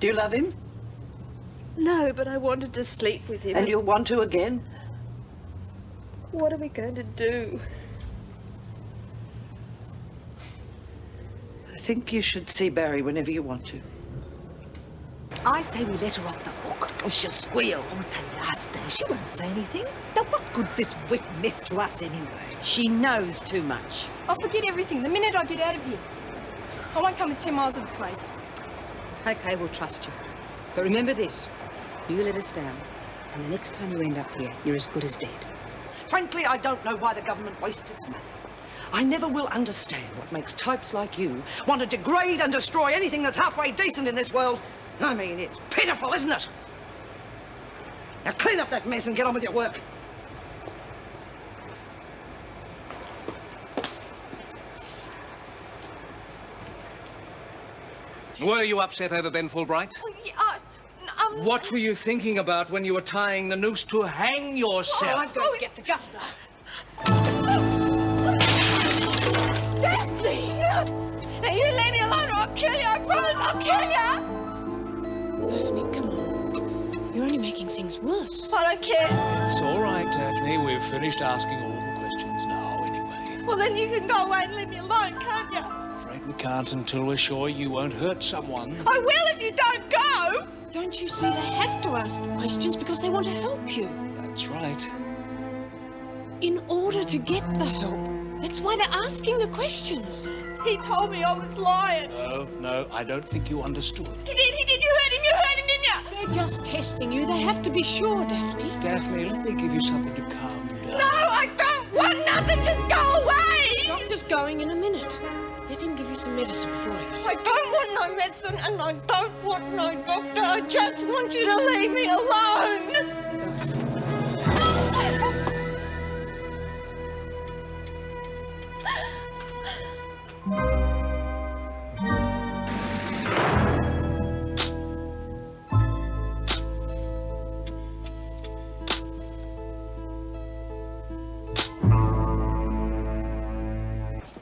Do you love him? No, but I wanted to sleep with him. And you'll want to again? What are we going to do? I think you should see Barry whenever you want to. I say we let her off the hook. Oh, she'll squeal. Oh, it's her last day. She won't say anything. Now, what good's this wet mess to us anyway? She knows too much. I'll forget everything the minute I get out of here. I won't come to 10 miles of the place. Okay, we'll trust you. But remember this. You let us down, and the next time you end up here, you're as good as dead. Frankly, I don't know why the government wastes its money. I never will understand what makes types like you want to degrade and destroy anything that's halfway decent in this world. I mean, it's pitiful, isn't it? Now clean up that mess and get on with your work. Were you upset over Ben Fulbright? Oh, yeah, What were you thinking about when you were tying the noose to hang yourself? I'm going to get the governor. Daphne! Now, you leave me alone or I'll kill you. I promise I'll kill you. Daphne, come on. You're only making things worse. I don't care. It's all right, Daphne. We've finished asking all the questions now, anyway. Well, then you can go away and leave me alone, can't you? Afraid we can't until we're sure you won't hurt someone. I will if you don't go. Don't you see they have to ask the questions because they want to help you? That's right. In order to get the help. That's why they're asking the questions. He told me I was lying. No, I don't think you understood. He did. You heard him, didn't you? They're just testing you. They have to be sure, Daphne. Daphne, let me give you something to calm you down. No, I don't want nothing. Just go away. Doctor's going in a minute. Let him give you some medicine before he goes. I don't want no medicine and I don't want no doctor. I just want you to leave me alone.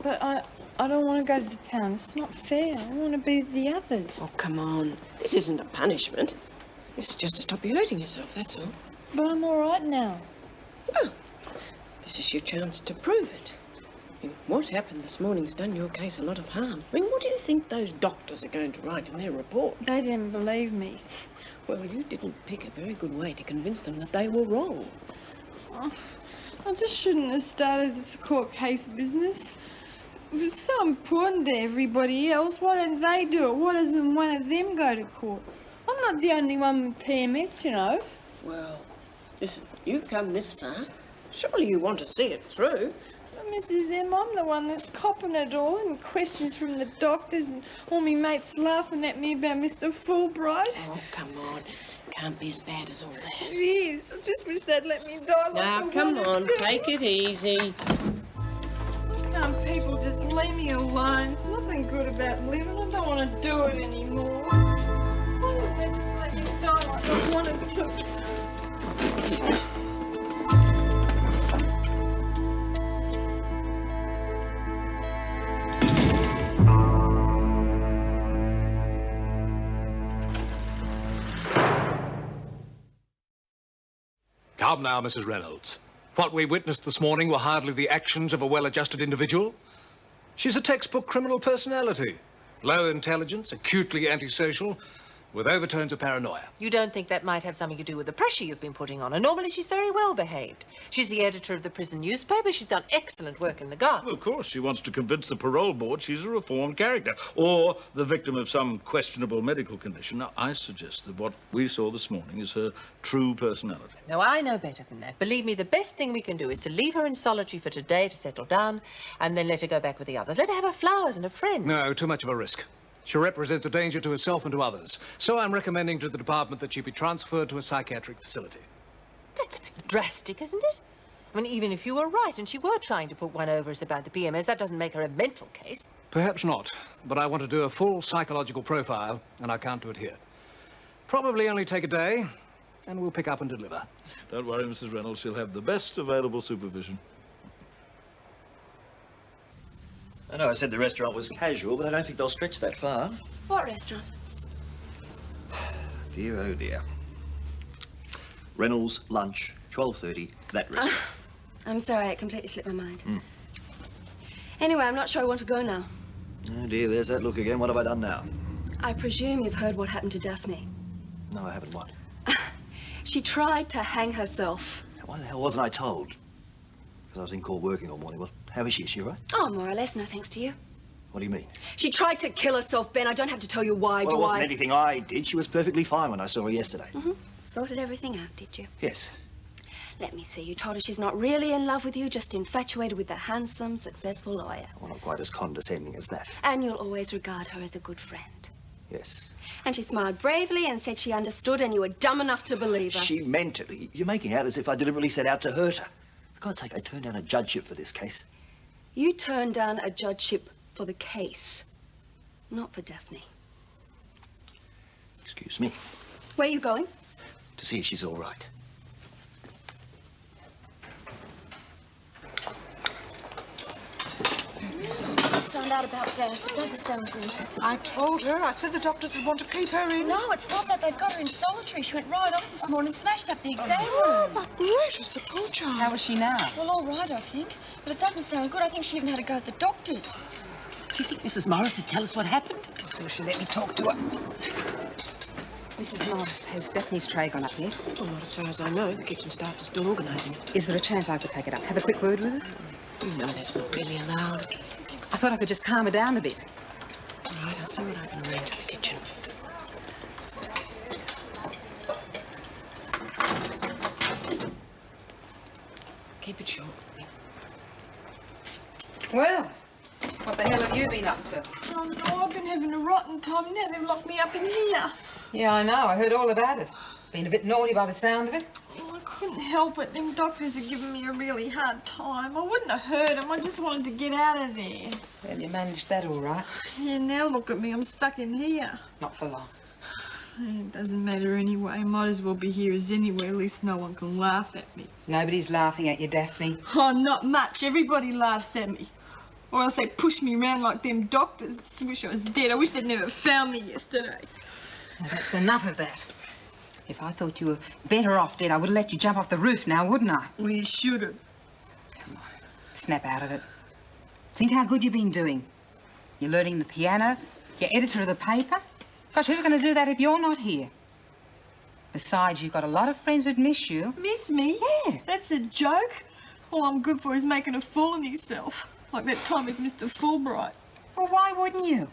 But I don't want to go to the pound. It's not fair. I want to be with the others. Oh, come on. This isn't a punishment. This is just to stop you hurting yourself, that's all. But I'm all right now. Well, this is your chance to prove it. I mean, what happened this morning's done your case a lot of harm. I mean, what do you think those doctors are going to write in their report? They didn't believe me. Well, you didn't pick a very good way to convince them that they were wrong. Oh, I just shouldn't have started this court case business. It's so important to everybody else. Why don't they do it? Why doesn't one of them go to court? I'm not the only one with PMS, you know. Well, listen, you've come this far. Surely you want to see it through. Mrs. M, I'm the one that's copping it all, and questions from the doctors and all me mates laughing at me about Mr. Fulbright. Oh, come on. Can't be as bad as all that. It is. I just wish they'd let me die like Now, I come wanted on, to. take it easy. Can't people just leave me alone? There's nothing good about living. I don't want to do it anymore. Why wouldn't they just let me die like I wanted to? Come now, Mrs. Reynolds. What we witnessed this morning were hardly the actions of a well-adjusted individual. She's a textbook criminal personality. Low intelligence, acutely antisocial, with overtones of paranoia. You don't think that might have something to do with the pressure you've been putting on her? Normally, she's very well behaved. She's the editor of the prison newspaper. She's done excellent work in the guard. Well, of course, she wants to convince the parole board she's a reformed character, or the victim of some questionable medical condition. Now, I suggest that what we saw this morning is her true personality. No, I know better than that. Believe me, the best thing we can do is to leave her in solitary for today to settle down, and then let her go back with the others. Let her have her flowers and her friends. No, too much of a risk. She represents a danger to herself and to others. So I'm recommending to the department that she be transferred to a psychiatric facility. That's a bit drastic, isn't it? I mean, even if you were right and she were trying to put one over us about the PMS, that doesn't make her a mental case. Perhaps not, but I want to do a full psychological profile, and I can't do it here. Probably only take a day, and we'll pick up and deliver. Don't worry, Mrs. Reynolds. She'll have the best available supervision. I know I said the restaurant was casual, but I don't think they'll stretch that far. What restaurant? dear, oh dear. Reynolds, lunch, 12:30, that restaurant. I'm sorry, it completely slipped my mind. Anyway, I'm not sure I want to go now. Oh dear, there's that look again. What have I done now? I presume you've heard what happened to Daphne. No, I haven't. What? She tried to hang herself. Why the hell wasn't I told? Because I was in court working all morning. Well, how is she? Is she all right? Oh, more or less, no thanks to you. What do you mean? She tried to kill herself, Ben. I don't have to tell you why, Well, do it wasn't I? anything I did. She was perfectly fine when I saw her yesterday. Sorted everything out, did you? Yes. Let me see. You told her she's not really in love with you, just infatuated with the handsome, successful lawyer. Well, not quite as condescending as that. And you'll always regard her as a good friend. Yes. And she smiled bravely and said she understood and you were dumb enough to believe her. She meant it. You're making out as if I deliberately set out to hurt her. For God's sake, I turned down a judgeship for this case. You turned down a judgeship for the case, not for Daphne. Excuse me. Where are you going? To see if she's all right. Just found out about Death. It doesn't sound good. I told her. I said the doctors would want to keep her in. No, it's not that. They've got her in solitary. She went right off this morning, smashed up the exam room. Oh, my gracious, the poor child. How is she now? Well, all right, I think. But it doesn't sound good. I think she even had to go at the doctor's. Do you think Mrs. Morris would tell us what happened? So she'll let me talk to her. Mrs. Morris, has Daphne's tray gone up yet? Well, not as far as I know. The kitchen staff is still organising it. Is there a chance I could take it up? Have a quick word with her? No, that's not really allowed. I thought I could just calm her down a bit. All right, I'll see what I can arrange with the kitchen. Keep it short. Well, what the hell have you been up to? Oh, no, I've been having a rotten time. You know, they've locked me up in here. Yeah, I know. I heard all about it. Been a bit naughty by the sound of it. Oh, I couldn't help it. Them doctors are giving me a really hard time. I wouldn't have hurt them. I just wanted to get out of there. Well, you managed that all right. Yeah, now look at me. I'm stuck in here. Not for long. It doesn't matter anyway. Might as well be here as anywhere. At least no one can laugh at me. Nobody's laughing at you, Daphne. Oh, not much. Everybody laughs at me. Or else they push me around like them doctors. I wish I was dead. I wish they'd never found me yesterday. Well, that's enough of that. If I thought you were better off dead, I would have let you jump off the roof now, wouldn't I? Well, you should have. Come on, snap out of it. Think how good you've been doing. You're learning the piano, you're editor of the paper. Gosh, who's going to do that if you're not here? Besides, you've got a lot of friends who'd miss you. Miss me? Yeah. That's a joke? All I'm good for is making a fool of myself. Like that time with Mr. Fulbright. Well, why wouldn't you?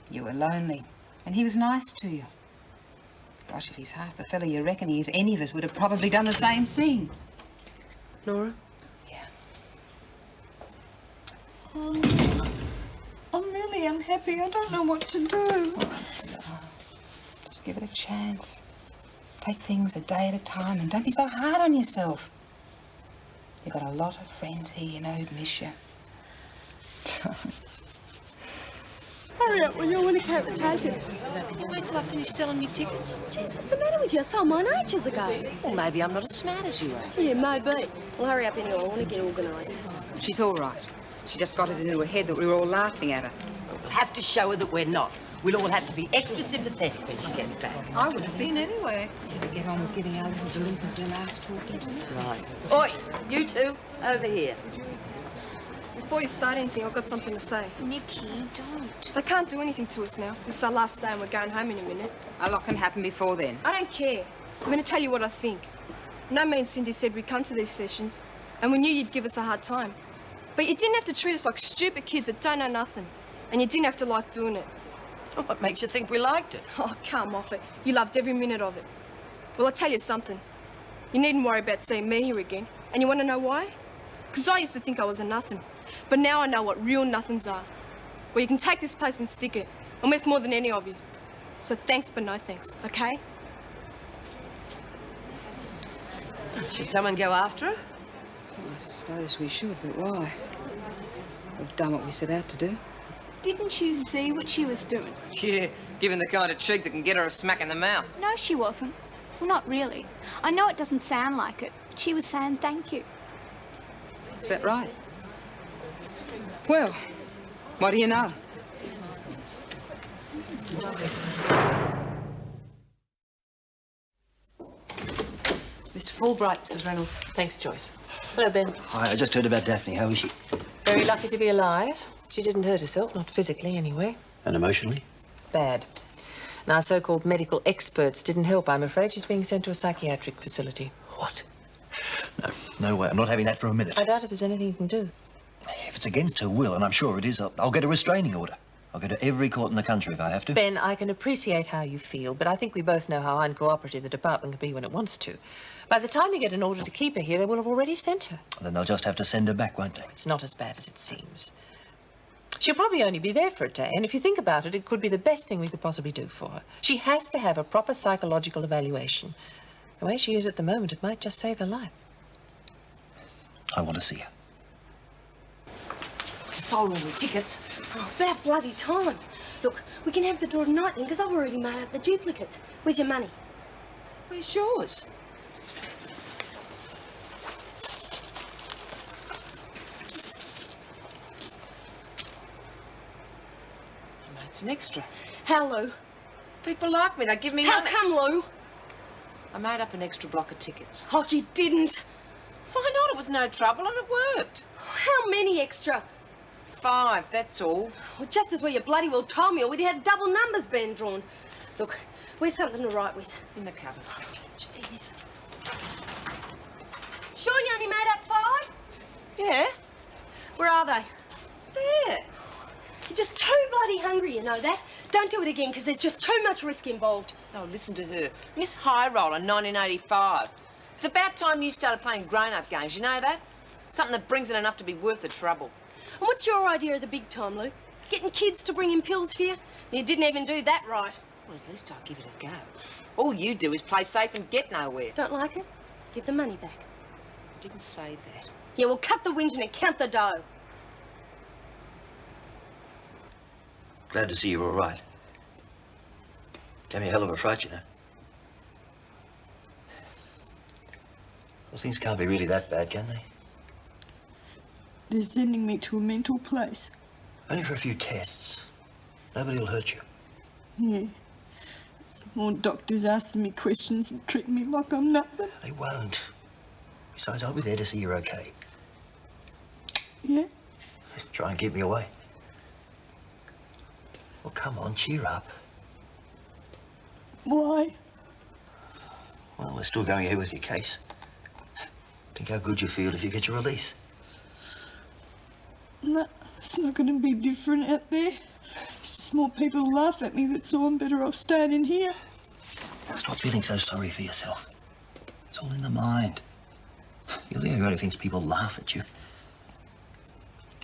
You were lonely, and he was nice to you. Gosh, if he's half the fella you reckon he is, any of us would have probably done the same thing. Laura? Yeah. I'm really unhappy. I don't know what to do. Just give it a chance. Take things a day at a time, and don't be so hard on yourself. You've got a lot of friends here, you know, who'd miss you. Hurry up, will you? I want to carry the tickets. You wait till I finish selling me tickets. Jeez, what's the matter with you? I sold mine ages ago. Well, maybe I'm not as smart as you are. Yeah, maybe. Well, hurry up anyway. I want to get organised. She's all right. She just got it into her head that we were all laughing at her. We'll have to show her that we're not. We'll all have to be extra sympathetic when she gets back. I would have been anyway. Better get on with giving our little delinquents their last talking to. Right. Oi, you two, over here. Before you start anything, I've got something to say. Nikki, don't. They can't do anything to us now. This is our last day and we're going home in a minute. A lot can happen before then. I don't care. I'm going to tell you what I think. I know me and Cindy said we'd come to these sessions and we knew you'd give us a hard time. But you didn't have to treat us like stupid kids that don't know nothing. And you didn't have to like doing it. What makes you think we liked it? Oh, come off it. You loved every minute of it. Well, I'll tell you something. You needn't worry about seeing me here again. And you want to know why? Because I used to think I was a nothing. But now I know what real nothings are. Well, you can take this place and stick it. I'm worth more than any of you. So thanks, but no thanks, okay? Should someone go after her? Well, I suppose we should, but why? We've done what we set out to do. Didn't you see what she was doing? Yeah, given the kind of cheek that can get her a smack in the mouth. No, she wasn't. Well, not really. I know it doesn't sound like it, but she was saying thank you. Is that right? Well, what do you know? Mr. Fulbright, Mrs. Reynolds. Thanks, Joyce. Hello, Ben. Hi, I just heard about Daphne. How is she? Very lucky to be alive. She didn't hurt herself, not physically anyway. And emotionally? Bad. And our so-called medical experts didn't help, I'm afraid. She's being sent to a psychiatric facility. What? No way. I'm not having that for a minute. I doubt if there's anything you can do. If it's against her will, and I'm sure it is, I'll get a restraining order. I'll go to every court in the country if I have to. Ben, I can appreciate how you feel, but I think we both know how uncooperative the department can be when it wants to. By the time you get an order to keep her here, they will have already sent her. Then they'll just have to send her back, won't they? It's not as bad as it seems. She'll probably only be there for a day, and if you think about it, it could be the best thing we could possibly do for her. She has to have a proper psychological evaluation. The way she is at the moment, it might just save her life. I want to see her. I sold all the tickets. Oh, about bloody time. Look, we can have the draw tonight then, because I've already made up the duplicates. Where's your money? Where's yours? It's an extra. How, Lou? People like me. They give me How money. come, Lou? I made up an extra block of tickets. Oh, you didn't. Why not? It was no trouble and it worked. How many extra? 5, that's all. Well, just as well you bloody well told me, or we'd had double numbers being drawn. Look, where's something to write with? In the cupboard. Jeez. Sure you only made up 5? Yeah. Where are they? There. You're just too bloody hungry, you know that. Don't do it again, because there's just too much risk involved. Oh, listen to her. Miss High Roller, 1985. It's about time you started playing grown-up games, you know that? Something that brings in enough to be worth the trouble. And what's your idea of the big time, Lou? Getting kids to bring in pills for you? You didn't even do that right. Well, at least I'll give it a go. All you do is play safe and get nowhere. Don't like it? Give the money back. I didn't say that. Yeah, well, cut the whinging and count the dough. Glad to see you're all right. Gave me a hell of a fright, you know. Well, things can't be really that bad, can they? They're sending me to a mental place. Only for a few tests. Nobody will hurt you. Yeah. Some more doctors asking me questions and treating me like I'm nothing. They won't. Besides, I'll be there to see you're okay. Yeah? Just try and keep me away. Well, come on, cheer up. Why? Well, we're still going ahead with your case. Think how good you feel if you get your release. No, it's not going to be different out there. It's just more people laugh at me, that's all. I'm better off staying in here. Stop feeling so sorry for yourself. It's all in the mind. You're the only one who thinks people laugh at you.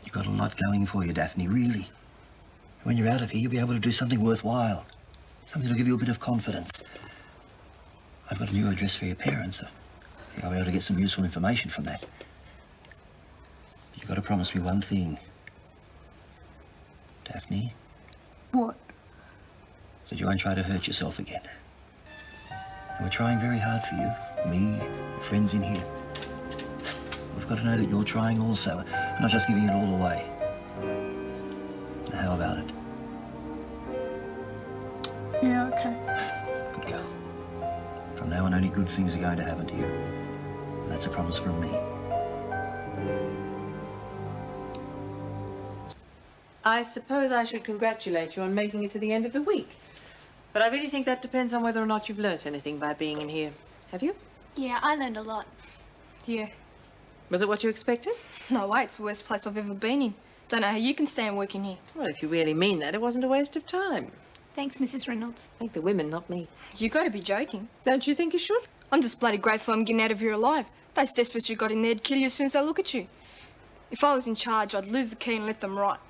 You've got a lot going for you, Daphne, really. When you're out of here, you'll be able to do something worthwhile. Something that'll give you a bit of confidence. I've got a new address for your parents. I think I'll be able to get some useful information from that. You've got to promise me one thing. Daphne? What? That you won't try to hurt yourself again. And we're trying very hard for you. Me, your friends in here. We've got to know that you're trying also, and not just giving it all away. Now, how about it? Yeah, okay. Good girl. From now on, only good things are going to happen to you. And that's a promise from me. I suppose I should congratulate you on making it to the end of the week. But I really think that depends on whether or not you've learnt anything by being in here. Have you? Yeah, I learned a lot. Yeah. Was it what you expected? No way, it's the worst place I've ever been in. Don't know how you can stand working here. Well, if you really mean that, it wasn't a waste of time. Thanks, Mrs. Reynolds. Thank the women, not me. You gotta be joking. Don't you think you should? I'm just bloody grateful I'm getting out of here alive. Those despots you got in there'd kill you as soon as they look at you. If I was in charge, I'd lose the key and let them rot.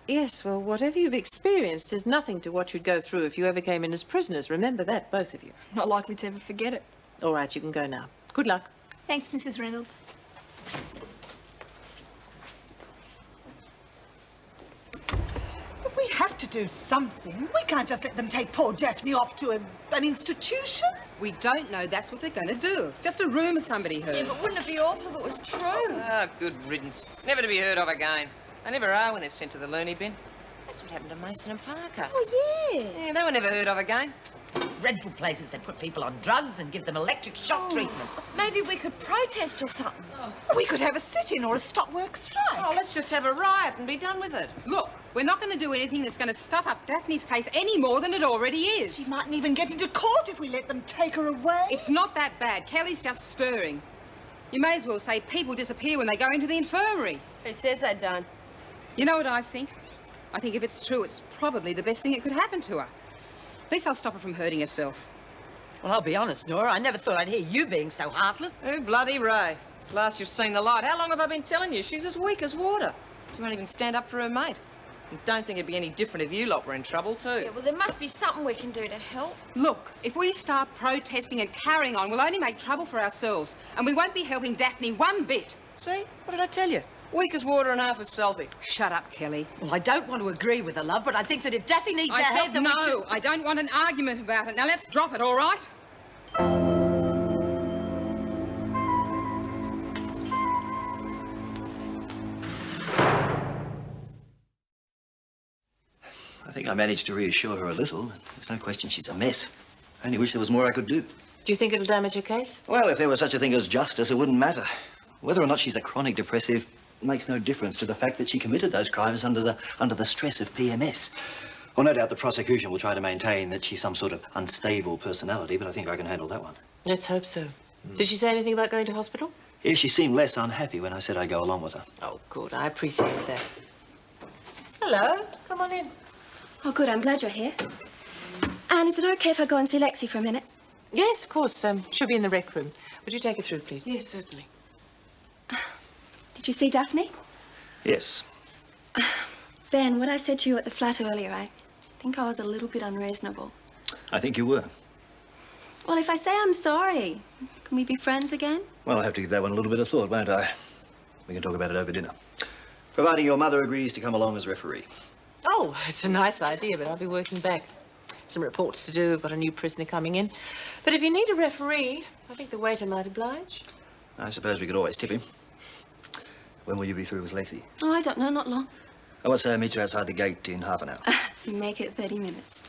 Yes, well, whatever you've experienced is nothing to what you'd go through if you ever came in as prisoners. Remember that, both of you. Not likely to ever forget it. All right, you can go now. Good luck. Thanks, Mrs. Reynolds. But we have to do something. We can't just let them take poor Daphne off to an institution. We don't know that's what they're going to do. It's just a rumour somebody heard. Yeah, but wouldn't it be awful if it was true? Ah, good riddance. Never to be heard of again. They never are when they're sent to the loony bin. That's what happened to Mason and Parker. Oh, yeah. Yeah, they were never heard of again. dreadful places. They put people on drugs and give them electric shock treatment. Maybe we could protest or something. We could have a sit-in or a stop-work strike. Oh, let's just have a riot and be done with it. Look, we're not going to do anything that's going to stuff up Daphne's case any more than it already is. She mightn't even get into court if we let them take her away. It's not that bad. Kelly's just stirring. You may as well say people disappear when they go into the infirmary. Who says that, Don? You know what I think? I think if it's true, it's probably the best thing that could happen to her. At least I'll stop her from hurting herself. Well, I'll be honest, Nora, I never thought I'd hear you being so heartless. Oh, bloody Ray. Last you've seen the light. How long have I been telling you? She's as weak as water. She won't even stand up for her mate. And don't think it'd be any different if you lot were in trouble, too. Yeah, well, there must be something we can do to help. Look, if we start protesting and carrying on, we'll only make trouble for ourselves. And we won't be helping Daphne one bit. See? What did I tell you? Weak as water and half as salty. Shut up, Kelly. Well, I don't want to agree with her, love, but I think that if Daphne needs I our help, said then we no. should... I don't want an argument about it. Now, let's drop it, all right? I think I managed to reassure her a little. There's no question she's a mess. I only wish there was more I could do. Do you think it'll damage her case? Well, if there was such a thing as justice, it wouldn't matter. Whether or not she's a chronic depressive makes no difference to the fact that she committed those crimes under the stress of PMS. Well, no doubt the prosecution will try to maintain that she's some sort of unstable personality, but I think I can handle that one. Let's hope so. Did she say anything about going to hospital? Yeah, she seemed less unhappy when I said I'd go along with her. Oh, good. I appreciate that. Hello. Come on in. Oh, good. I'm glad you're here. Anne, is it okay if I go and see Lexi for a minute? Yes, of course. She'll be in the rec room. Would you take her through, please? Yes, certainly. Did you see Daphne? Yes. Ben, what I said to you at the flat earlier, I think I was a little bit unreasonable. I think you were. Well, if I say I'm sorry, can we be friends again? Well, I'll have to give that one a little bit of thought, won't I? We can talk about it over dinner. Providing your mother agrees to come along as referee. Oh, it's a nice idea, but I'll be working back. Some reports to do. I've got a new prisoner coming in. But if you need a referee, I think the waiter might oblige. I suppose we could always tip him. When will you be through with Lexi? Oh, I don't know, not long. I want to meet you outside the gate in half an hour. Make it 30 minutes.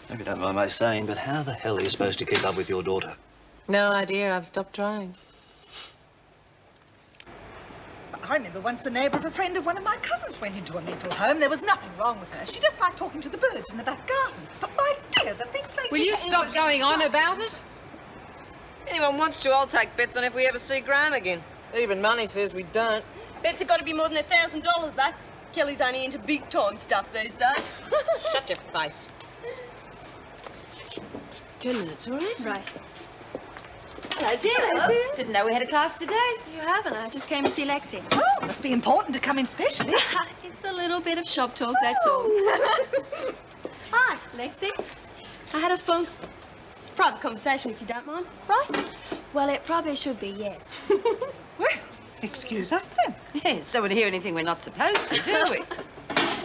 If you don't mind my saying, but how the hell are you supposed to keep up with your daughter? No idea. I've stopped trying. I remember once the neighbour of a friend of one of my cousins went into a mental home. There was nothing wrong with her. She just liked talking to the birds in the back garden. But my dear, the things they Will do you to stop anybody- going on about it? Anyone wants to, I'll take bets on if we ever see Graham again. Even money says we don't. Bets have got to be more than $1,000, though. Kelly's only into big-time stuff these days. Shut your face. 10 minutes, all right? Right. Hello, dear. Hello, dear. Didn't know we had a class today. You haven't. I just came to see Lexi. Oh, must be important to come in specially. It's a little bit of shop talk, that's all. Hi, Lexi. I had a phone... Private conversation, if you don't mind. Right? Well, it probably should be, yes. Well, excuse us then. Yes, so we don't hear anything we're not supposed to, do we?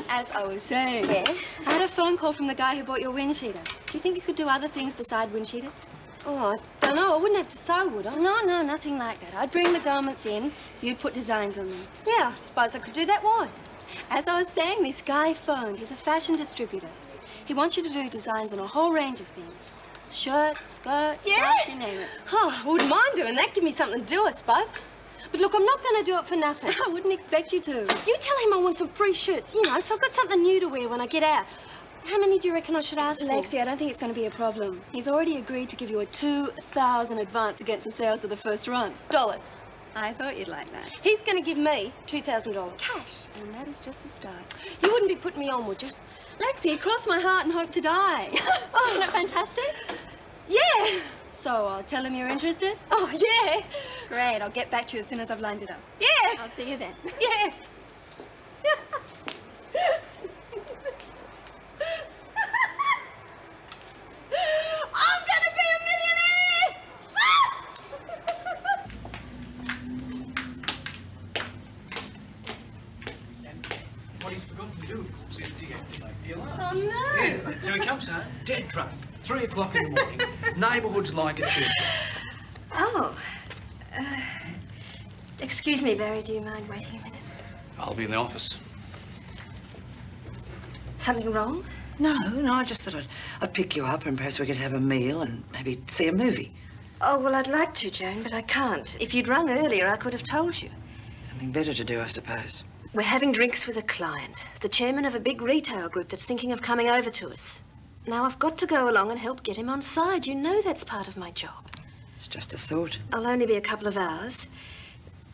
As I was saying, Yeah? I had a phone call from the guy who bought your wind cheater. Do you think you could do other things beside wind cheaters? Oh, I don't know. I wouldn't have to sew, would I? No, nothing like that. I'd bring the garments in, you'd put designs on them. Yeah, I suppose I could do that. Why? As I was saying, this guy phoned. He's a fashion distributor. He wants you to do designs on a whole range of things. Shirts, skirts, scarves, you name it. Oh, I wouldn't mind doing that. Give me something to do, I suppose. But look, I'm not going to do it for nothing. I wouldn't expect you to. You tell him I want some free shirts, you know, so I've got something new to wear when I get out. How many do you reckon I should ask for? Lexi, I don't think it's going to be a problem. He's already agreed to give you a $2,000 advance against the sales of the first run. Dollars. I thought you'd like that. He's going to give me $2,000. Cash. And that is just the start. You wouldn't be putting me on, would you? Lexi, cross my heart and hope to die. Oh, isn't it fantastic? Yeah. So I'll tell him you're interested? Oh, yeah. Great. I'll get back to you as soon as I've lined it up. Yeah. I'll see you then. Yeah. I'm gonna be a millionaire! What he's forgotten to do, of course, is deactivate the alarm. Oh, no. Yeah, so he comes home, dead drunk, 3 o'clock in the morning, neighbourhood's like a tune. Oh. Excuse me, Barry, do you mind waiting a minute? I'll be in the office. Something wrong? No, I just thought I'd pick you up and perhaps we could have a meal and maybe see a movie. Oh, well, I'd like to, Joan, but I can't. If you'd rung earlier, I could have told you. Something better to do, I suppose. We're having drinks with a client, the chairman of a big retail group that's thinking of coming over to us. Now, I've got to go along and help get him on side. You know that's part of my job. It's just a thought. I'll only be a couple of hours.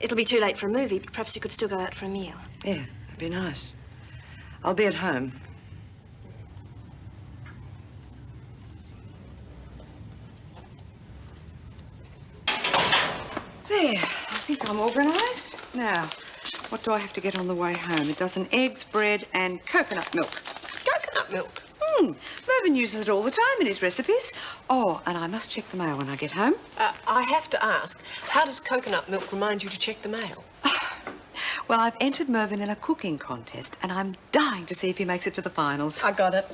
It'll be too late for a movie, but perhaps you could still go out for a meal. Yeah, it'd be nice. I'll be at home. There, I think I'm organised. Now, what do I have to get on the way home? A dozen eggs, bread and coconut milk. Coconut milk? Mervyn uses it all the time in his recipes. Oh, and I must check the mail when I get home. I have to ask, how does coconut milk remind you to check the mail? Well, I've entered Mervyn in a cooking contest, and I'm dying to see if he makes it to the finals. I got it.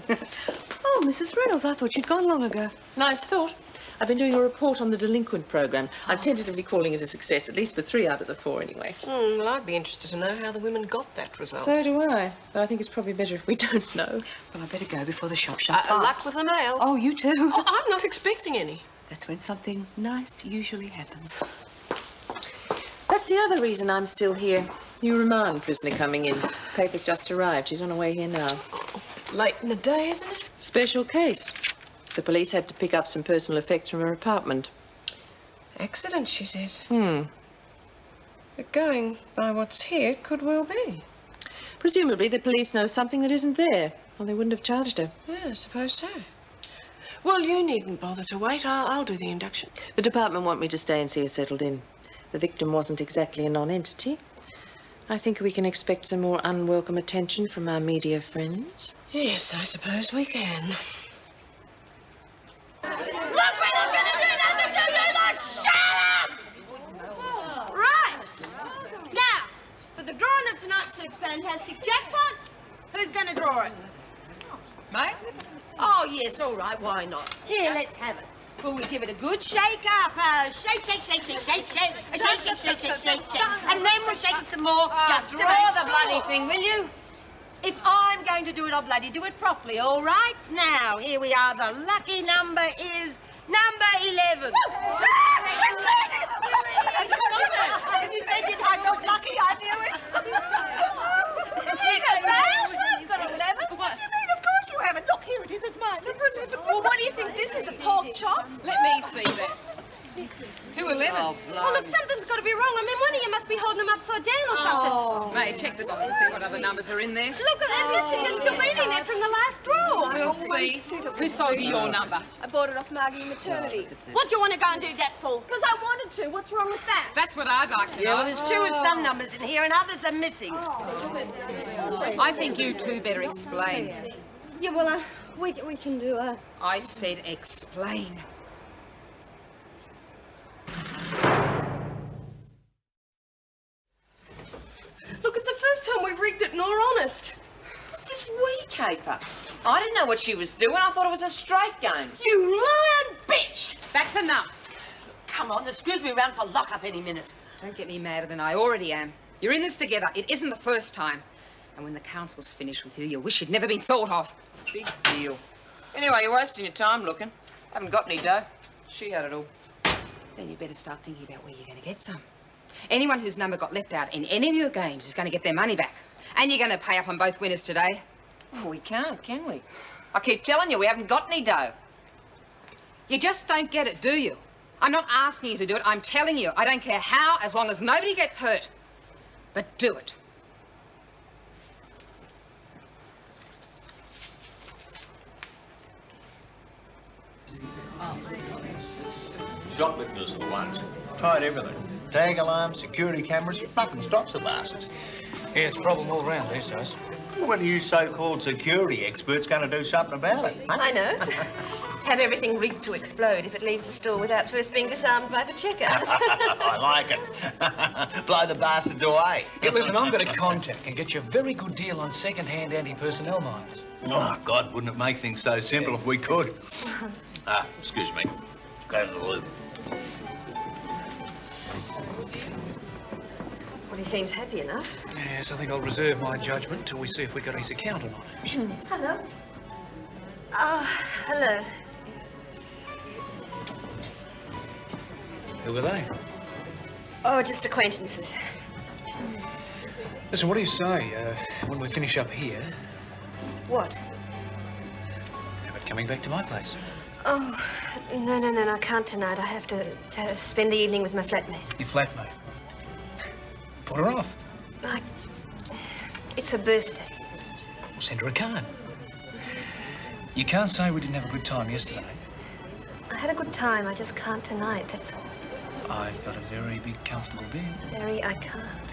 Oh, Mrs. Reynolds, I thought you'd gone long ago. Nice thought. I've been doing a report on the delinquent program. I'm tentatively calling it a success, at least for 3 out of the 4 anyway. Well, I'd be interested to know how the women got that result. So do I. But I think it's probably better if we don't know. Well, I better go before the shop shuts. Luck with the mail. Oh, you too. Oh, I'm not expecting any. That's when something nice usually happens. That's the other reason I'm still here. New remand prisoner coming in. Paper's just arrived. She's on her way here now. Late in the day, isn't it? Special case. The police had to pick up some personal effects from her apartment. Accident, she says. But going by what's here, it could well be. Presumably the police know something that isn't there, or they wouldn't have charged her. Yeah, I suppose so. Well, you needn't bother to wait. I'll do the induction. The department want me to stay and see her settled in. The victim wasn't exactly a non-entity. I think we can expect some more unwelcome attention from our media friends. Yes, I suppose we can. Look, we're not going to do nothing to you, lot! Shut up! Right. Now, for the drawing of tonight's Super Fantastic Jackpot, who's going to draw it? Mate? Oh, yes, all right, why not? Here, let's have it. Will we give it a good shake up? Shake, shake, shake, shake, shake, shake, shake, shake, shake, shake, shake, shake, and then we'll shake it some more. Just draw the bloody thing, will you? If I'm going to do it, I'll bloody do it properly, all right? Now, here we are. The lucky number is number 11. You said I got lucky, I knew it. You've got 11. What do you mean? Of course you haven't. Look, here it is. It's mine. Number 11. Well, what do you think this is, a pork chop? Let me see that. 2 11s. Oh, look, something's got to be wrong. I mean, one of you must be holding them upside down or something. Oh. May check the box and see what other numbers are in there. Look, and listen, you're still reading that from the last drawer. We'll see. Who sold you your number? I bought it off Margie Maternity. What do you want to go and do that for? Because I wanted to. What's wrong with that? That's what I'd like to know. Yeah, well, there's 2 of some numbers in here and others are missing. I think you two better explain. Yeah, well, we can do a... I said explain. Look, it's the first time we've rigged it, nor honest. What's this wee caper? I didn't know what she was doing. I thought it was a straight game. You lying bitch! That's enough. Come on, the screws be round for lock-up any minute. Don't get me madder than I already am. You're in this together. It isn't the first time. And when the council's finished with you, you'll wish you'd never been thought of. Big deal. Anyway, you're wasting your time looking. Haven't got any dough. She had it all. Then you better start thinking about where you're going to get some. Anyone whose number got left out in any of your games is going to get their money back. And you're going to pay up on both winners today. Well, we can't, can we? I keep telling you, we haven't got any dough. You just don't get it, do you? I'm not asking you to do it. I'm telling you. I don't care how, as long as nobody gets hurt. But do it. Shoplifters are the ones. Tried everything. Tag alarms, security cameras, nothing stops the bastards. Yeah, it's a problem all round these days. When are you so-called security experts going to do something about it? Huh? I know. Have everything rigged to explode if it leaves the store without first being disarmed by the checkout. I like it. Blow the bastards away. Yeah, listen, I'm going to contact and get you a very good deal on second-hand anti-personnel mines. Oh, God, wouldn't it make things so simple if we could? Excuse me. Go to the loo. Well, he seems happy enough. Yes, I think I'll reserve my judgment till we see if we got his account or not. Hello. Oh, hello. Who were they? Oh, just acquaintances. Listen, what do you say, when we finish up here, What? how about coming back to my place? Oh, no, I can't tonight. I have to spend the evening with my flatmate. Your flatmate? Put her off. It's her birthday. We'll send her a card. You can't say we didn't have a good time yesterday. I had a good time. I just can't tonight, that's all. I've got a very big, comfortable bed. Barry, I can't.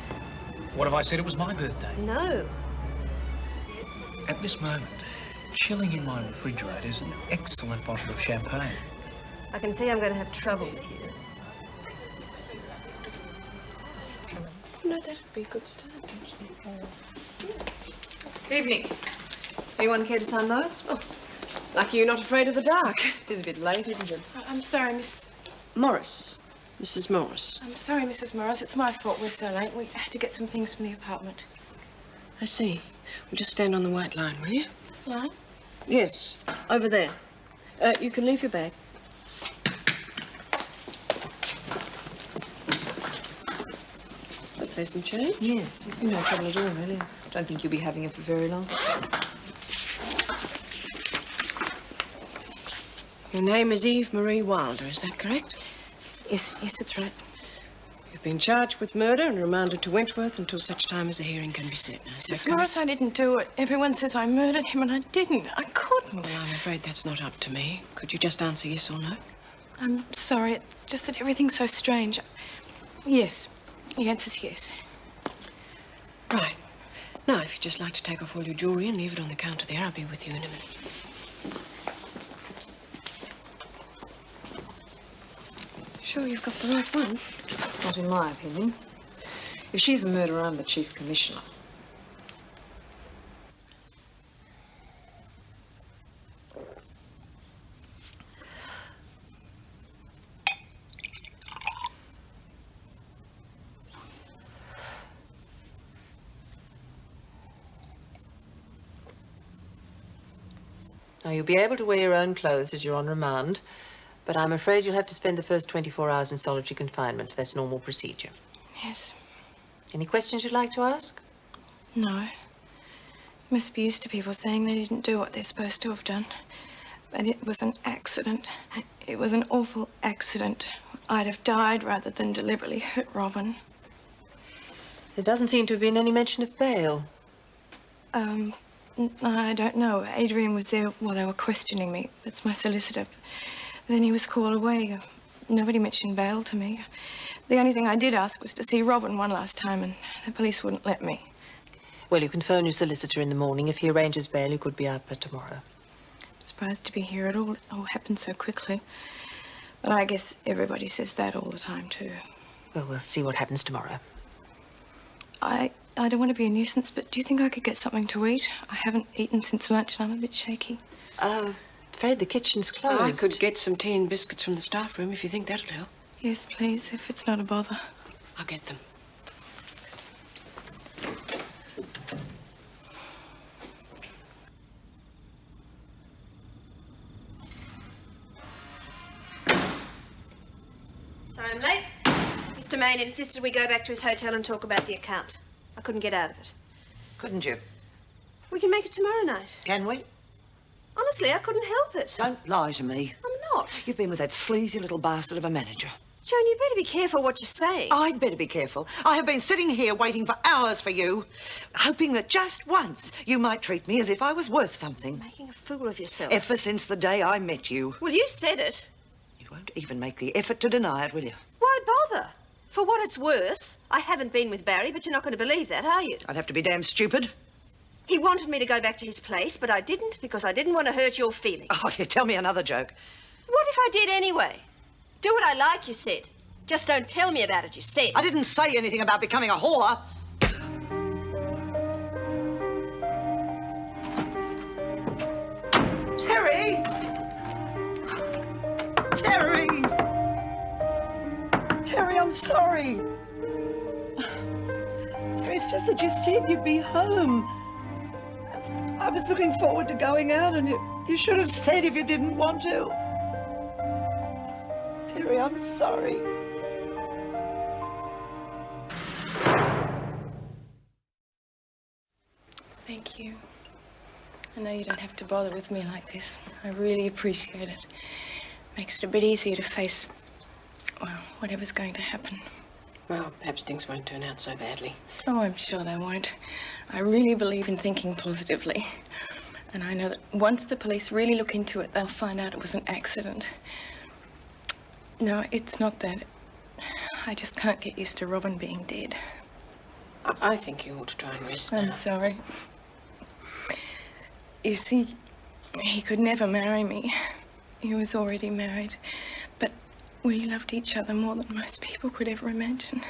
What if I said it was my birthday? No. At this moment, chilling in my refrigerator is an excellent bottle of champagne. I can see I'm going to have trouble with you. No, that'd be a good start. Evening. Anyone care to sign those? Oh, lucky you're not afraid of the dark. It is a bit late, isn't it? I'm sorry, Miss Morris. Mrs. Morris. I'm sorry, Mrs. Morris. It's my fault we're so late. We had to get some things from the apartment. I see. Well, just stand on the white line, will you? Line? Yes, over there. You can leave your bag. A pleasant change? Yes, it's been no trouble at all, really. I don't think you'll be having it for very long. Your name is Eve Marie Wilder, is that correct? Yes, that's right. You've been charged with murder and remanded to Wentworth until such time as a hearing can be set. Now, is that Miss correct? Morris, I didn't do it. Everyone says I murdered him, and I didn't. I couldn't. Well, I'm afraid that's not up to me. Could you just answer yes or no? I'm sorry. It's just that everything's so strange. Yes. The answer's yes. Right. Now, if you'd just like to take off all your jewellery and leave it on the counter there, I'll be with you in a minute. Sure you've got the right one? Not in my opinion. If she's the murderer, I'm the chief commissioner. Now, you'll be able to wear your own clothes as you're on remand, but I'm afraid you'll have to spend the first 24 hours in solitary confinement. That's normal procedure. Yes. Any questions you'd like to ask? No. Must be used to people saying they didn't do what they're supposed to have done. But it was an accident. It was an awful accident. I'd have died rather than deliberately hurt Robin. There doesn't seem to have been any mention of bail. I don't know. Adrian was there while they were questioning me. That's my solicitor. Then he was called away. Nobody mentioned bail to me. The only thing I did ask was to see Robin one last time, and the police wouldn't let me. Well, you can phone your solicitor in the morning. If he arranges bail, you could be out by tomorrow. I'm surprised to be here at all. It all happened so quickly. But I guess everybody says that all the time, too. Well, we'll see what happens tomorrow. I don't want to be a nuisance, but do you think I could get something to eat? I haven't eaten since lunch and I'm a bit shaky. Afraid the kitchen's closed. I could get some tea and biscuits from the staff room if you think that'll help. Yes, please, if it's not a bother. I'll get them. Sorry I'm late. Mr. Main insisted we go back to his hotel and talk about the account. I couldn't get out of it. Couldn't you? We can make it tomorrow night. Can we? Honestly, I couldn't help it. Don't lie to me. I'm not. You've been with that sleazy little bastard of a manager. Joan, you better be careful what you say. I'd better be careful. I have been sitting here waiting for hours for you, hoping that just once you might treat me as if I was worth something. Making a fool of yourself. Ever since the day I met you. Well, you said it. You won't even make the effort to deny it, will you? Why bother? For what it's worth, I haven't been with Barry, but you're not going to believe that, are you? I'd have to be damn stupid. He wanted me to go back to his place, but I didn't because I didn't want to hurt your feelings. Oh, you tell me another joke. What if I did anyway? Do what I like, you said. Just don't tell me about it, you said. I didn't say anything about becoming a whore. Terry! Terry! Terry, I'm sorry. It's just that you said you'd be home. I was looking forward to going out, and you should have said if you didn't want to. Terry, I'm sorry. Thank you. I know you don't have to bother with me like this. I really appreciate it. Makes it a bit easier to face, well, whatever's going to happen. Well, perhaps things won't turn out so badly. Oh, I'm sure they won't. I really believe in thinking positively. And I know that once the police really look into it, they'll find out it was an accident. No, it's not that. I just can't get used to Robin being dead. I think you ought to try and rest now. I'm sorry. You see, he could never marry me. He was already married. But we loved each other more than most people could ever imagine.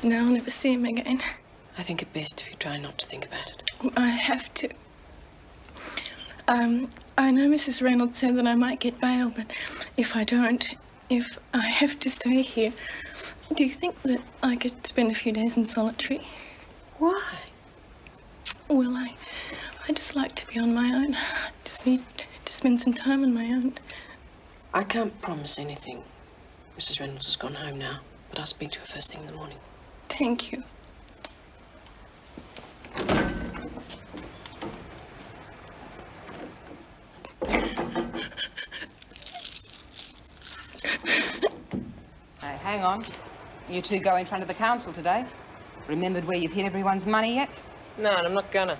Now I'll never see him again. I think it best if you try not to think about it. I have to. I know Mrs. Reynolds said that I might get bail, but if I don't, if I have to stay here, do you think that I could spend a few days in solitary? Why? Well, I just like to be on my own. I just need to spend some time on my own. I can't promise anything. Mrs. Reynolds has gone home now, but I'll speak to her first thing in the morning. Thank you. Hey, hang on. You two go in front of the council today. Remembered where you've hid everyone's money yet? No, and I'm not gonna.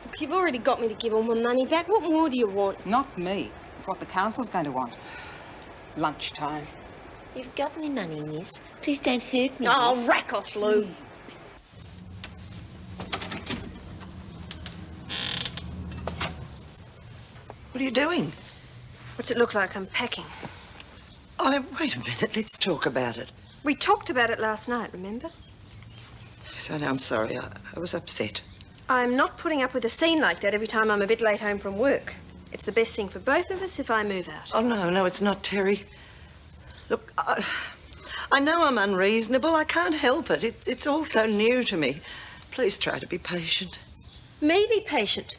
Look, you've already got me to give all my money back. What more do you want? Not me. It's what the council's going to want. Lunchtime. You've got me money, miss. Please don't hurt me. Oh, miss. rack off, Lou. What are you doing? What's it look like I'm packing? Oh, wait a minute. Let's talk about it. We talked about it last night, remember? Yes, I know. I'm sorry. I was upset. I'm not putting up with a scene like that every time I'm a bit late home from work. It's the best thing for both of us if I move out. Oh, no, it's not, Terry. Look, I know I'm unreasonable. I can't help it. It's all so new to me. Please try to be patient. Me be patient?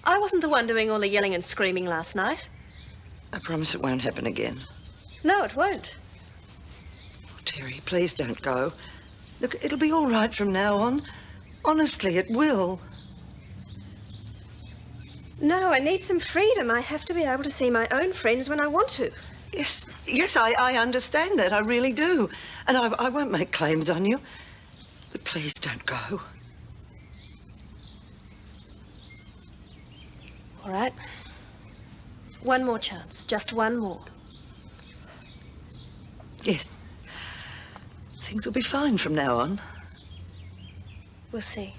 I wasn't the one doing all the yelling and screaming last night. I promise it won't happen again. No, it won't. Oh, Terry, please don't go. Look, it'll be all right from now on. Honestly, it will. No, I need some freedom. I have to be able to see my own friends when I want to. Yes, I understand that. I really do. And I won't make claims on you. But please don't go. All right. One more chance. Just one more. Yes. Things will be fine from now on. We'll see.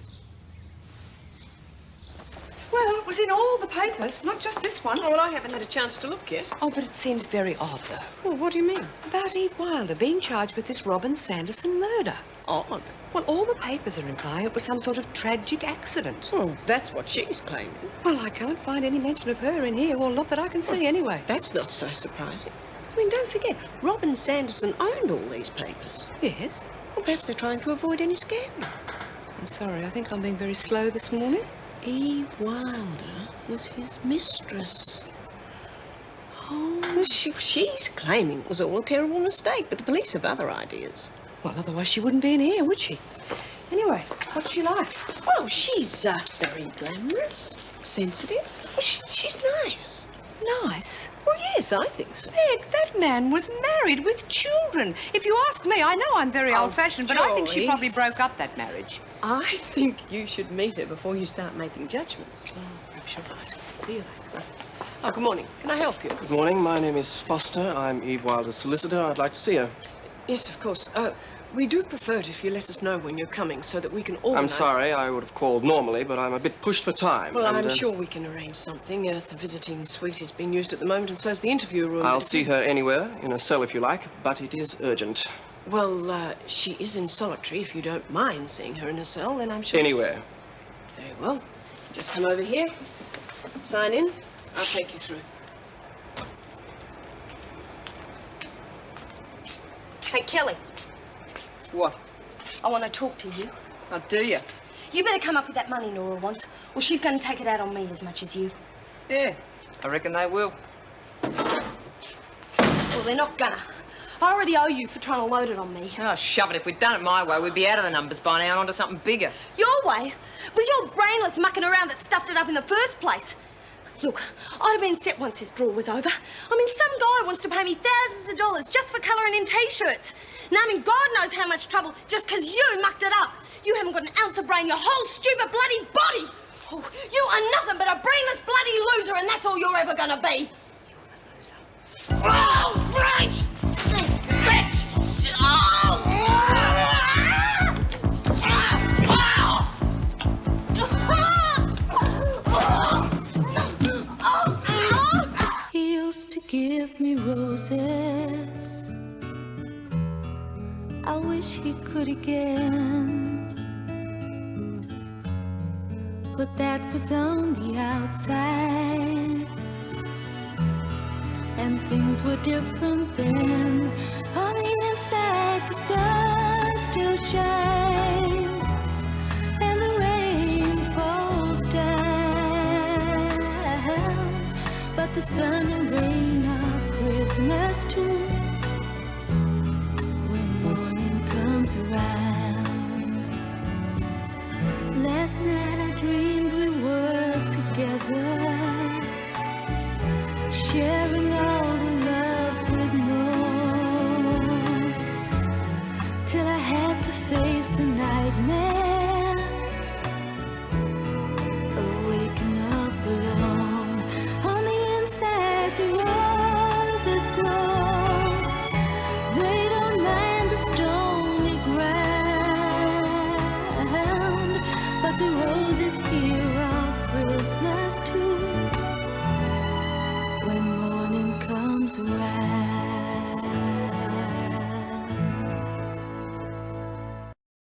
Well, it was in all the papers, not just this one. Oh, well, I haven't had a chance to look yet. Oh, but it seems very odd, though. Well, what do you mean? About Eve Wilder being charged with this Robin Sanderson murder. Odd. Well, all the papers are implying it was some sort of tragic accident. Oh, that's what she's claiming. Well, I can't find any mention of her in here. Well, not that I can see, anyway. That's not so surprising. I mean, don't forget, Robin Sanderson owned all these papers. Yes? Well, perhaps they're trying to avoid any scandal. I'm sorry, I think I'm being very slow this morning. Eve Wilder was his mistress. Oh, she's claiming it was all a terrible mistake, but the police have other ideas. Well, otherwise she wouldn't be in here, would she? Anyway, what's she like? Oh, she's very glamorous, sensitive. Well, she's nice. Nice? Well, yes, I think so. Peg, that man was married with children. If you ask me, I know I'm very old-fashioned, but I think she probably broke up that marriage. I think you should meet her before you start making judgments. Oh, perhaps you're right. See you later. Oh, good morning. Can I help you? Good morning. My name is Foster. I'm Eve Wilder's solicitor. I'd like to see her. Yes, of course. We do prefer it if you let us know when you're coming so that we can organise... I'm sorry. I would have called normally, but I'm a bit pushed for time. Well, and, I'm sure we can arrange something. The visiting suite is being used at the moment, and so's the interview room. I'll see her anywhere, in a cell if you like, but it is urgent. Well, she is in solitary. If you don't mind seeing her in a cell, then I'm sure... Anywhere. Very well. Just come over here, sign in. I'll take you through. Hey, Kelly. What? I want to talk to you. Oh, do you? You better come up with that money Nora wants, or she's going to take it out on me as much as you. Yeah, I reckon they will. Well, they're not gonna. I already owe you for trying to load it on me. Oh, shove it. If we'd done it my way, we'd be out of the numbers by now and onto something bigger. Your way? It was your brainless mucking around that stuffed it up in the first place. Look, I'd have been set once this draw was over. I mean, some guy wants to pay me thousands of dollars just for colouring in T-shirts. Now, I mean, God knows how much trouble just 'cause you mucked it up. You haven't got an ounce of brain, your whole stupid bloody body. Oh, you are nothing but a brainless bloody loser, and that's all you're ever gonna be. You're the loser. Oh, right! Bitch! He used to give me roses. I wish he could again. But that was on the outside, and things were different then. On the inside, the sun still shines, and the rain falls down. But the sun and rain are prisoners too when morning comes around. Last night I dreamed we were together, sharing